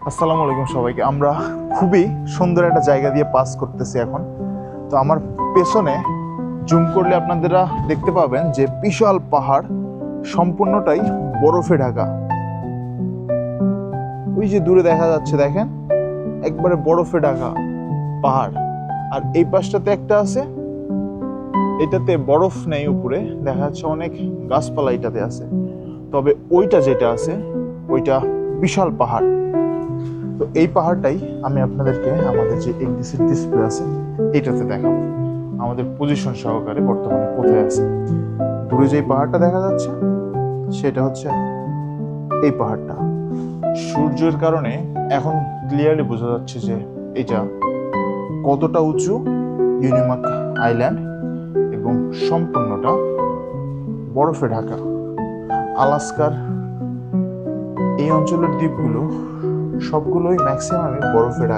আসসালামু আলাইকুম সবাইকে। আমরা খুবই সুন্দর একটা জায়গা দিয়ে পাস করতেছি এখন। তো আমার পেছনে জুম করলে আপনারা দেখতে পাবেন যে বিশাল পাহাড়, সম্পূর্ণটাই বরফে ঢাকা। ওই যে দূরে দেখা যাচ্ছে, দেখেন, একবারে বরফে ঢাকা পাহাড়। আর এই পাশটাতে একটা আছে, এটাতে বরফ নেই, উপরে দেখা যাচ্ছে অনেক গাছপালা এটাতে আছে। তবে ওইটা যেটা আছে ওইটা বিশাল পাহাড়। তো এই পাহাড়টাই আমি আপনাদেরকে আমাদের যে এক্সিট ডিসপ্লে আছে এটাতে দেখাবো, আমাদের পজিশন সহকারে বর্তমানে কোথায় আছে। দূরে যে পাহাড়টা দেখা যাচ্ছে সেটা হচ্ছে এই পাহাড়টা। সূর্যের কারণে এখন ক্লিয়ারলি বোঝা যাচ্ছে যে এটা কতটা উঁচু, ইউনিমাক আইল্যান্ড, এবং সম্পূর্ণটা বরফে ঢাকা। আলাস্কার এই অঞ্চলের দ্বীপগুলো সবগুলোই ম্যাক্সিমামই বরফে ঢাকা।